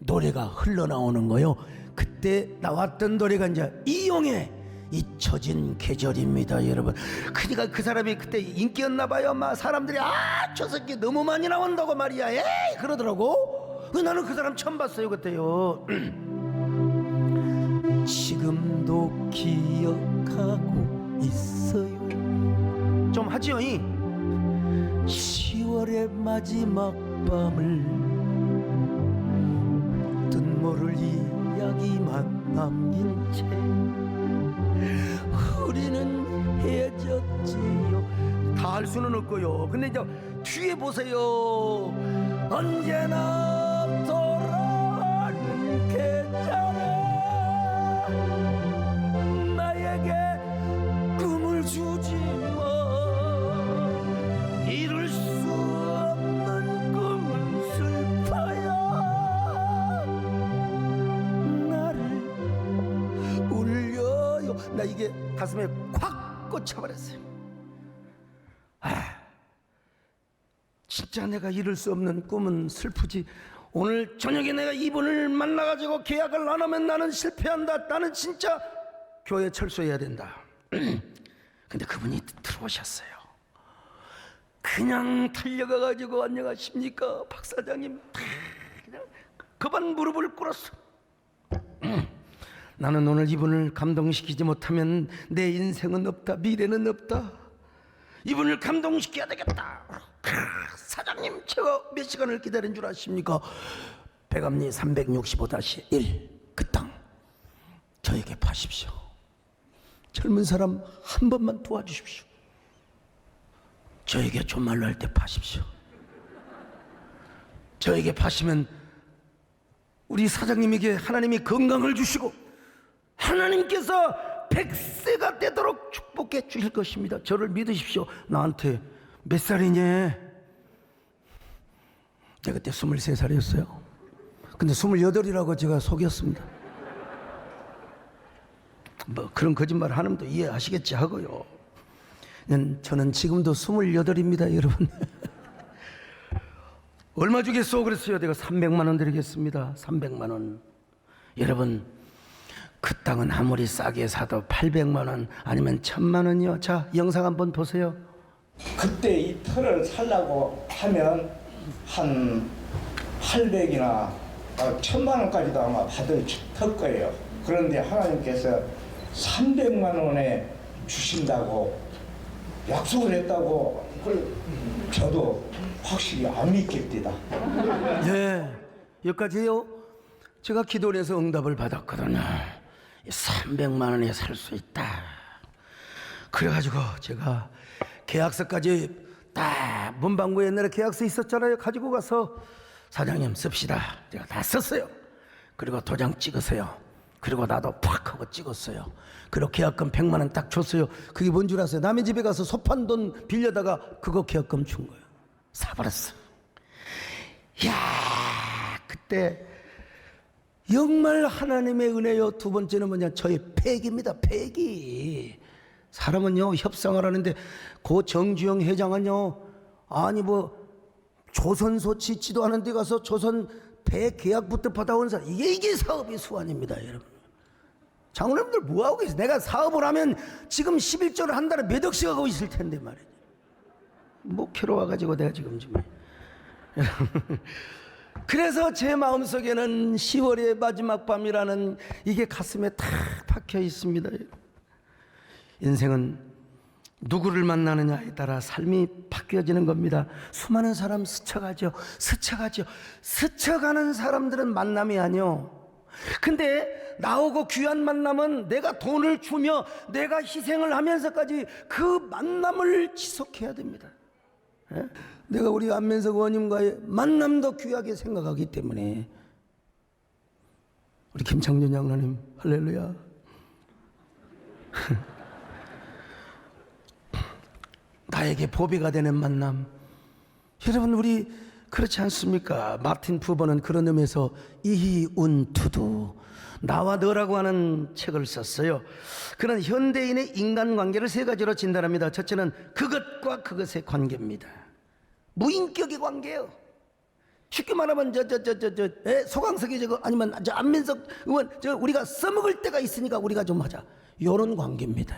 노래가 흘러나오는 거요. 그때 나왔던 노래가 이제 이용의 잊혀진 계절입니다, 여러분. 그러니까 그 사람이 그때 인기였나 봐요. 막 사람들이 저 새끼 너무 많이 나온다고 말이야, 에이 그러더라고. 나는 그 사람 처음 봤어요 그때요. 지금도 기억하고 있어요. 좀 하지요. 10월의 마지막 밤을 뜻모를 이야기만 남긴 채 우리는 헤어졌지요. 다 할 수는 없고요. 근데 이제 뒤에 보세요. 언제나 돌아오는 계절에 나에게 꿈을 주지 마. 이룰 수 없는 꿈은 슬퍼요. 나를 울려요. 나 이게 가슴에 콱 꽂혀버렸어요. 진짜 내가 이룰 수 없는 꿈은 슬프지. 오늘 저녁에 내가 이분을 만나가지고 계약을 안 하면 나는 실패한다. 나는 진짜 교회 철수해야 된다. 근데 그분이 들어오셨어요. 그냥 달려가가지고 안녕하십니까 박사장님, 그냥 그만 무릎을 꿇었어. 나는 오늘 이분을 감동시키지 못하면 내 인생은 없다, 미래는 없다. 이분을 감동시켜야 되겠다. 사장님, 제가 몇 시간을 기다린 줄 아십니까? 폐감리 365-1 그 땅 저에게 파십시오. 젊은 사람 한 번만 도와주십시오. 저에게 존말로 할 때 파십시오. 저에게 파시면 우리 사장님에게 하나님이 건강을 주시고 하나님께서 100세가 되도록 축복해 주실 것입니다. 저를 믿으십시오. 나한테 몇 살이냐? 내가 그때 23살이었어요. 근데 28이라고 제가 속였습니다. 뭐 그런 거짓말 하는 도 이해하시겠지 하고요. 저는 지금도 28입니다, 여러분. 얼마 주겠소? 그랬어요. 내가 300만 원 드리겠습니다. 300만 원. 여러분, 그 땅은 아무리 싸게 사도 800만 원 아니면 1000만 원이요. 자, 영상 한번 보세요. 그때 이 터를 살라고 하면 한 800이나 1000만 원까지도 아마 받을 터 거예요. 그런데 하나님께서 300만 원에 주신다고 약속을 했다고 그걸 저도 확실히 안 믿겠디다. 네, 여기까지요. 제가 기도를 해서 응답을 받았거든요. 300만 원에 살 수 있다. 그래가지고 제가 계약서까지 딱 문방구에 옛날에 계약서 있었잖아요. 가지고 가서 사장님 씁시다. 제가 다 썼어요. 그리고 도장 찍으세요. 그리고 나도 팍 하고 찍었어요. 그리고 계약금 100만 원 딱 줬어요. 그게 뭔 줄 아세요? 남의 집에 가서 소판 돈 빌려다가 그거 계약금 준 거예요. 사버렸어. 이야, 그때 정말 하나님의 은혜요. 두 번째는 뭐냐, 저의 패기입니다. 패기. 사람은요 협상을 하는데 고 정주영 회장은요, 아니 뭐 조선소 짓지도 않은 데 가서 조선 배 계약부터 받아온 사람, 이게 사업의 수완입니다, 여러분. 장로님들 뭐하고 계세요? 내가 사업을 하면 지금 11조를 한 달에 몇 억씩 하고 있을 텐데 말이죠. 목회로 와가지고 내가 지금 좀 그래서 제 마음속에는 10월의 마지막 밤이라는 이게 가슴에 탁 박혀 있습니다. 인생은 누구를 만나느냐에 따라 삶이 바뀌어지는 겁니다. 수많은 사람 스쳐가죠. 스쳐가는 사람들은 만남이 아니요. 근데 나오고 귀한 만남은 내가 돈을 주며 내가 희생을 하면서까지 그 만남을 지속해야 됩니다. 예? 내가 우리 안면석 의원님과의 만남도 귀하게 생각하기 때문에 우리 김창준 장로님 할렐루야. 나에게 보배가 되는 만남. 여러분, 우리 그렇지 않습니까? 마틴 부버는 그런 의미에서 이희운투두, 나와 너라고 하는 책을 썼어요. 그는 현대인의 인간관계를 세 가지로 진단합니다. 첫째는 그것과 그것의 관계입니다. 무인격의 관계예요. 쉽게 말하면 소강석이 저거 아니면 저 안민석 의원 우리가 써먹을 때가 있으니까 우리가 좀 하자, 이런 관계입니다.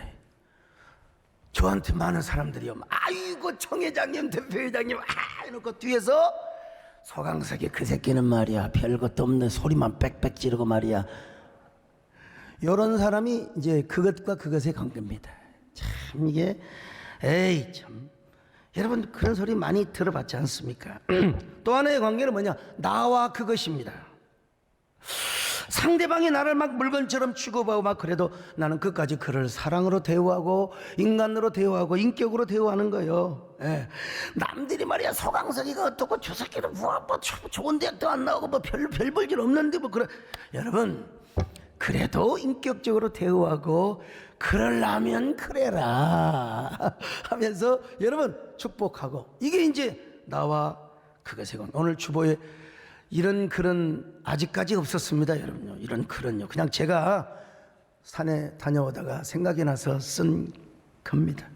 저한테 많은 사람들이요, 아이고 청회장님 대표회장님 이러고 뒤에서 소강석이 그 새끼는 말이야 별것도 없는 소리만 빽빽 지르고 말이야, 이런 사람이 이제 그것과 그것의 관계입니다. 참 이게 에이 참, 여러분 그런 소리 많이 들어봤지 않습니까? 또 하나의 관계는 뭐냐, 나와 그것입니다. 상대방이 나를 막 물건처럼 취급하고 막 그래도 나는 끝까지 그를 사랑으로 대우하고 인간으로 대우하고 인격으로 대우하는 거예요. 예. 남들이 말이야 소강석이가 어떻고 저 새끼는 뭐 좋은 대학도 안 나오고 뭐 별 볼 일 없는데 뭐 그래. 여러분 그래도 인격적으로 대우하고 그러려면 그래라 하면서 여러분 축복하고, 이게 이제 나와 그것의 관. 오늘 주보에 이런 글은 아직까지 없었습니다, 여러분요. 이런 글은요, 그냥 제가 산에 다녀오다가 생각이 나서 쓴 겁니다.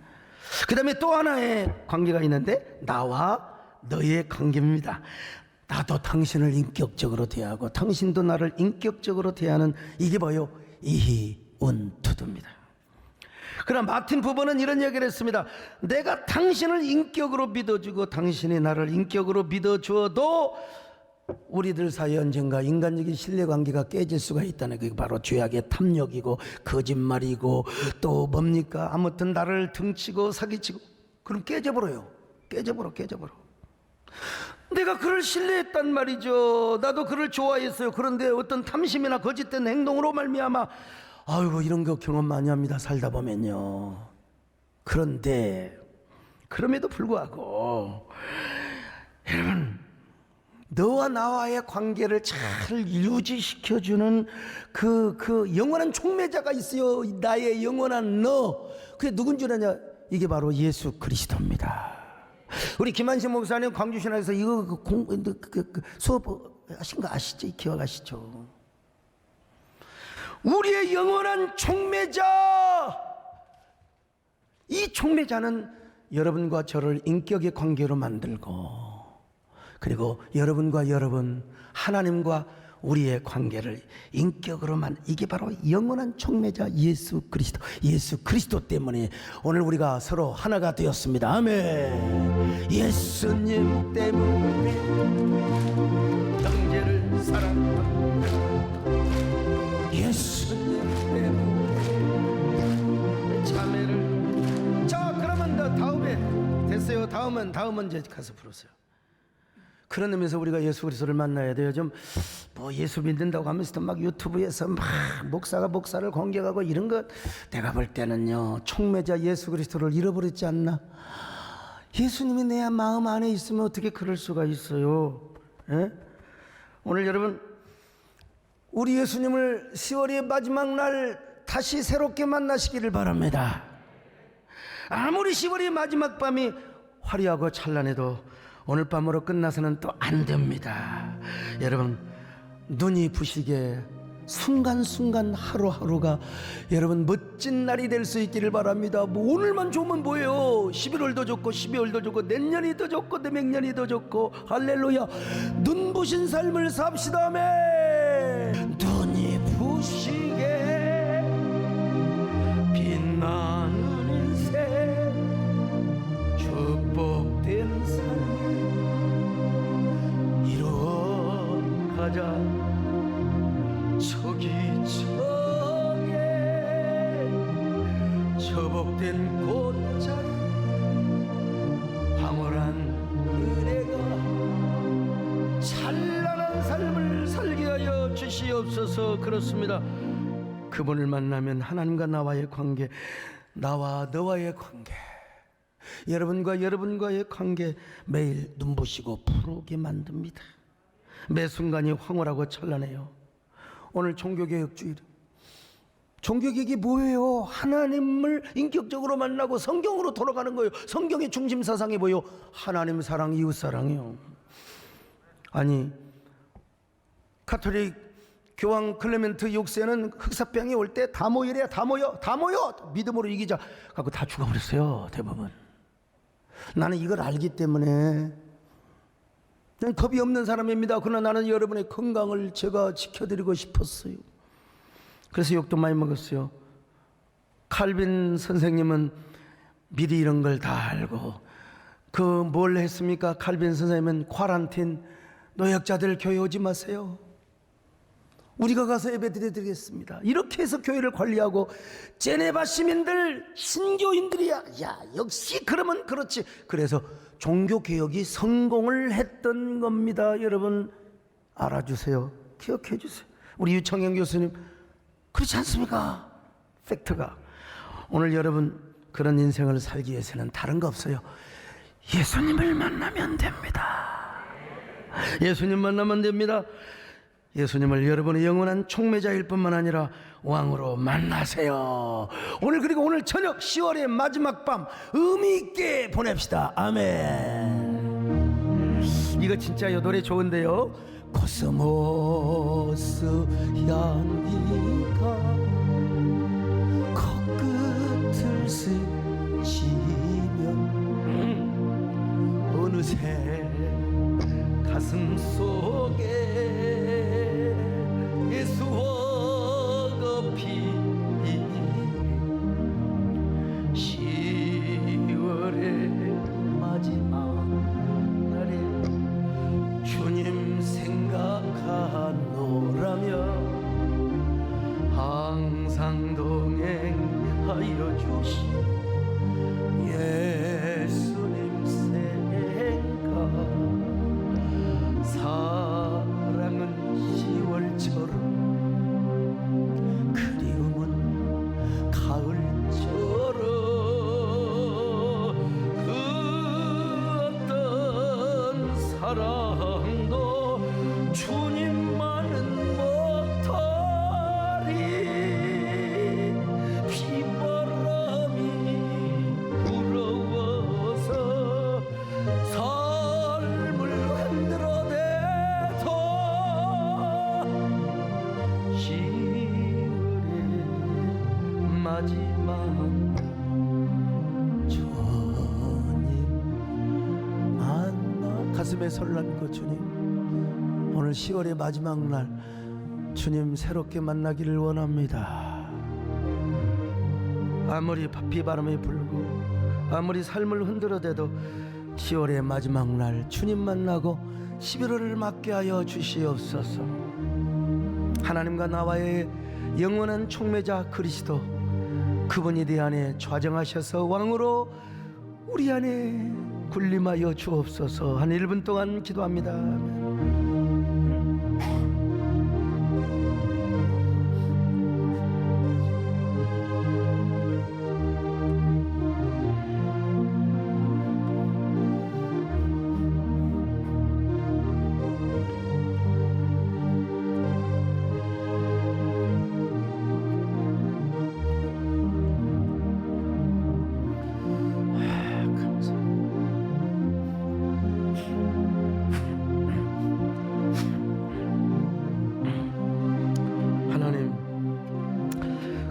그 다음에 또 하나의 관계가 있는데 나와 너의 관계입니다. 나도 당신을 인격적으로 대하고 당신도 나를 인격적으로 대하는, 이게 뭐요? 이희운투두입니다. 그러나 마틴 부버는 이런 얘기를 했습니다. 내가 당신을 인격으로 믿어주고 당신이 나를 인격으로 믿어주어도 우리들 사이에 언젠가 인간적인 신뢰관계가 깨질 수가 있다는, 그게 바로 죄악의 탐욕이고 거짓말이고 또 뭡니까, 아무튼 나를 등치고 사기치고, 그럼 깨져버려요. 깨져버려. 내가 그를 신뢰했단 말이죠. 나도 그를 좋아했어요. 그런데 어떤 탐심이나 거짓된 행동으로 말미암아, 아이고 이런 거 경험 많이 합니다, 살다 보면요. 그런데 그럼에도 불구하고 여러분, 너와 나와의 관계를 잘 유지시켜주는 그 영원한 촉매자가 있어요. 나의 영원한 너. 그게 누군 줄 아냐? 이게 바로 예수 그리스도입니다. 우리 김한신 목사님 광주신학에서 이거 수업 하신 거 아시죠? 기억하시죠? 우리의 영원한 촉매자, 이 촉매자는 여러분과 저를 인격의 관계로 만들고, 그리고 여러분과 여러분, 하나님과 우리의 관계를 인격으로 이게 바로 영원한 촉매자 예수 그리스도. 예수 그리스도 때문에 오늘 우리가 서로 하나가 되었습니다. 아멘. 예수님 때문에 형제를 사랑합니다. 예수님 때문에 자매를. 자, 그러면 다음에 됐어요. 다음은 이제 가서 부르세요. 그런 의미에서 우리가 예수 그리스도를 만나야 돼요. 좀 뭐 예수 믿는다고 하면서 막 유튜브에서 막 목사가 목사를 공격하고 이런 것, 내가 볼 때는요, 촉매자 예수 그리스도를 잃어버렸지 않나? 예수님이 내 마음 안에 있으면 어떻게 그럴 수가 있어요? 에? 오늘 여러분, 우리 예수님을 10월의 마지막 날 다시 새롭게 만나시기를 바랍니다. 아무리 10월의 마지막 밤이 화려하고 찬란해도 오늘 밤으로 끝나서는 또 안 됩니다. 여러분, 눈이 부시게 순간순간 하루하루가 여러분 멋진 날이 될 수 있기를 바랍니다. 뭐 오늘만 좋으면 뭐예요? 11월도 좋고 12월도 좋고 내년이 더 좋고 내명년이 더 좋고, 할렐루야. 눈 부신 삶을 삽시다. 아멘. 눈이 부시게 빛나는 인생, 축복된 삶 이루어가자. 저기 저게 저복된 꽃자리, 황홀한 은혜가 찬란한 삶을 살게 하여 주시옵소서. 그렇습니다. 그분을 만나면 하나님과 나와의 관계, 나와 너와의 관계, 여러분과 여러분과의 관계 매일 눈부시고 푸르게 만듭니다. 매 순간이 황홀하고 찬란해요. 오늘 종교개혁주일, 종교개혁이 뭐예요? 하나님을 인격적으로 만나고 성경으로 돌아가는 거예요. 성경의 중심 사상이 뭐예요? 하나님 사랑, 이웃 사랑이요. 아니, 카톨릭 교황 클레멘트 6세는 흑사병이 올 때 다 모이래. 다 모여 믿음으로 이기자 갖고 다 죽어버렸어요. 대부분. 나는 이걸 알기 때문에 난 겁이 없는 사람입니다. 그러나 나는 여러분의 건강을 제가 지켜드리고 싶었어요. 그래서 욕도 많이 먹었어요. 칼빈 선생님은 미리 이런 걸 다 알고 그 뭘 했습니까? 칼빈 선생님은 쿼런틴, 노약자들 교회 오지 마세요. 우리가 가서 예배 드리겠습니다. 이렇게 해서 교회를 관리하고, 제네바 시민들, 신교인들이야. 야, 역시 그러면 그렇지. 그래서 종교개혁이 성공을 했던 겁니다. 여러분 알아주세요. 기억해 주세요. 우리 유청영 교수님, 그렇지 않습니까? 팩트가. 오늘 여러분 그런 인생을 살기 위해서는 다른 거 없어요. 예수님을 만나면 됩니다. 예수님 만나면 됩니다. 예수님을 여러분의 영원한 촉매자일 뿐만 아니라 왕으로 만나세요. 오늘, 그리고 오늘 저녁 10월의 마지막 밤 의미 있게 보냅시다. 아멘. 이거 진짜요. 노래 좋은데요. 코스모스 향기가 코끝을 스치면 어느새 가슴 속에 예수와 피 10월의 마지막 날에 주님 생각하노라며 항상 동행하여 주신 예수님 생각, 사랑은 10월처럼 그리움은 가을처럼 그 어떤 사랑도 주님만은 못하리. 비바람이 불어와서 '삶을 흔들어대도 가슴에 설난 것 주님, 오늘 10월의 마지막 날 주님 새롭게 만나기를 원합니다. 아무리 비바람이 불고 아무리 삶을 흔들어대도 10월의 마지막 날 주님 만나고 11월을 맞게 하여 주시옵소서. 하나님과 나와의 영원한 촉매자 그리스도, 그분이 내 안에 좌정하셔서 왕으로 우리 안에 군림하여 주옵소서. 한 1분 동안 기도합니다.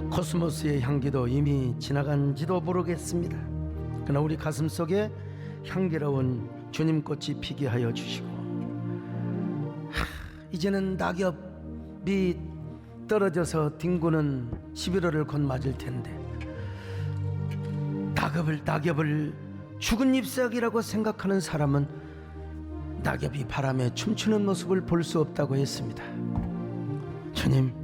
코스모스의 향기도 이미 지나간지도 모르겠습니다. 그러나 우리 가슴 속에 향기로운 주님 꽃이 피게 하여 주시고, 이제는 낙엽이 떨어져서 뒹구는 11월을 곧 맞을 텐데, 낙엽을 죽은 잎사귀라고 생각하는 사람은 낙엽이 바람에 춤추는 모습을 볼 수 없다고 했습니다. 주님,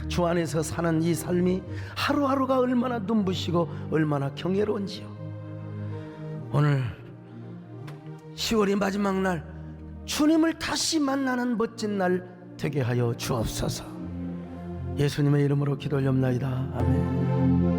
주 안에서 사는 이 삶이 하루하루가 얼마나 눈부시고 얼마나 경외로운지요. 오늘 10월의 마지막 날 주님을 다시 만나는 멋진 날 되게 하여 주옵소서. 예수님의 이름으로 기도 올립나이다. 아멘.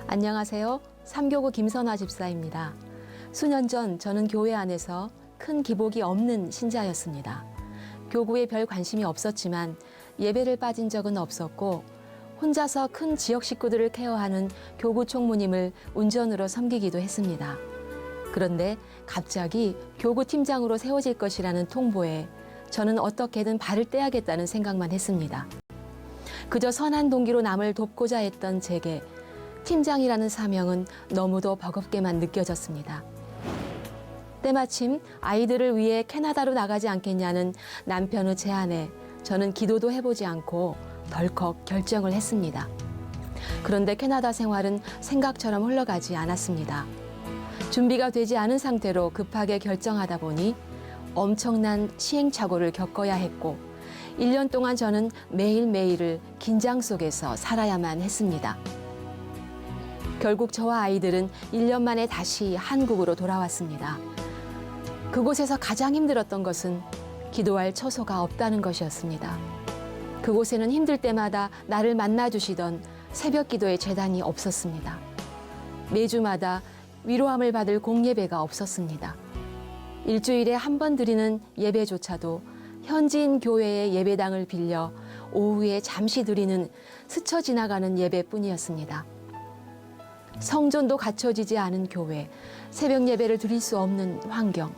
안녕하세요. 삼교구 김선화 집사입니다. 수년 전 저는 교회 안에서 큰 기복이 없는 신자였습니다. 교구에 별 관심이 없었지만 예배를 빠진 적은 없었고, 혼자서 큰 지역 식구들을 케어하는 교구 총무님을 운전으로 섬기기도 했습니다. 그런데 갑자기 교구 팀장으로 세워질 것이라는 통보에 저는 어떻게든 발을 떼야겠다는 생각만 했습니다. 그저 선한 동기로 남을 돕고자 했던 제게 팀장이라는 사명은 너무도 버겁게만 느껴졌습니다. 때마침 아이들을 위해 캐나다로 나가지 않겠냐는 남편의 제안에 저는 기도도 해보지 않고 덜컥 결정을 했습니다. 그런데 캐나다 생활은 생각처럼 흘러가지 않았습니다. 준비가 되지 않은 상태로 급하게 결정하다 보니 엄청난 시행착오를 겪어야 했고 1년 동안 저는 매일매일을 긴장 속에서 살아야만 했습니다. 결국 저와 아이들은 1년 만에 다시 한국으로 돌아왔습니다. 그곳에서 가장 힘들었던 것은 기도할 처소가 없다는 것이었습니다. 그곳에는 힘들 때마다 나를 만나주시던 새벽 기도의 재단이 없었습니다. 매주마다 위로함을 받을 공예배가 없었습니다. 일주일에 한 번 드리는 예배조차도 현지인 교회의 예배당을 빌려 오후에 잠시 드리는 스쳐 지나가는 예배뿐이었습니다. 성전도 갖춰지지 않은 교회, 새벽 예배를 드릴 수 없는 환경,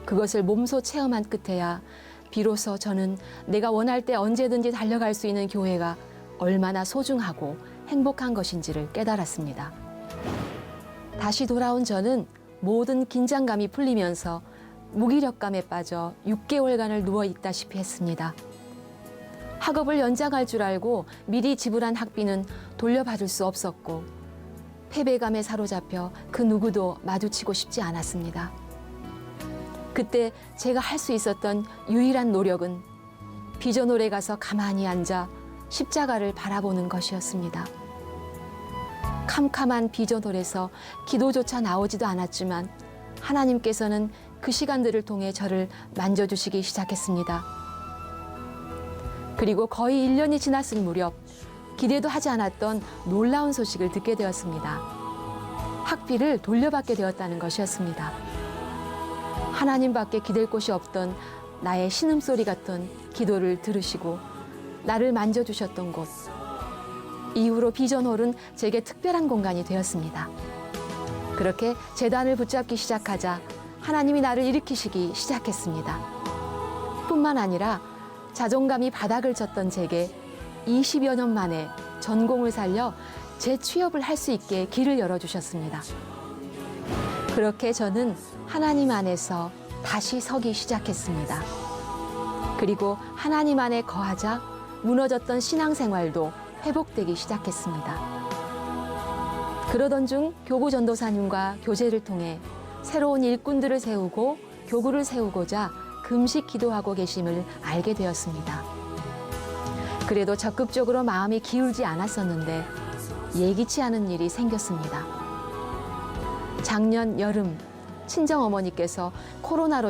그것을 몸소 체험한 끝에야 비로소 저는 내가 원할 때 언제든지 달려갈 수 있는 교회가 얼마나 소중하고 행복한 것인지를 깨달았습니다. 다시 돌아온 저는 모든 긴장감이 풀리면서 무기력감에 빠져 6개월간을 누워 있다시피 했습니다. 학업을 연장할 줄 알고 미리 지불한 학비는 돌려받을 수 없었고 패배감에 사로잡혀 그 누구도 마주치고 싶지 않았습니다. 그때 제가 할 수 있었던 유일한 노력은 비전홀에 가서 가만히 앉아 십자가를 바라보는 것이었습니다. 캄캄한 비전홀에서 기도조차 나오지도 않았지만 하나님께서는 그 시간들을 통해 저를 만져주시기 시작했습니다. 그리고 거의 1년이 지났을 무렵 기대도 하지 않았던 놀라운 소식을 듣게 되었습니다. 학비를 돌려받게 되었다는 것이었습니다. 하나님밖에 기댈 곳이 없던 나의 신음소리 같던 기도를 들으시고 나를 만져주셨던 곳. 이후로 비전홀은 제게 특별한 공간이 되었습니다. 그렇게 제단을 붙잡기 시작하자 하나님이 나를 일으키시기 시작했습니다. 뿐만 아니라 자존감이 바닥을 쳤던 제게 20여 년 만에 전공을 살려 재취업을 할 수 있게 길을 열어주셨습니다. 그렇게 저는 하나님 안에서 다시 서기 시작했습니다. 그리고 하나님 안에 거하자 무너졌던 신앙생활도 회복되기 시작했습니다. 그러던 중 교구 전도사님과 교제를 통해 새로운 일꾼들을 세우고 교구를 세우고자 금식 기도하고 계심을 알게 되었습니다. 그래도 적극적으로 마음이 기울지 않았었는데 예기치 않은 일이 생겼습니다. 작년 여름 친정어머니께서 코로나로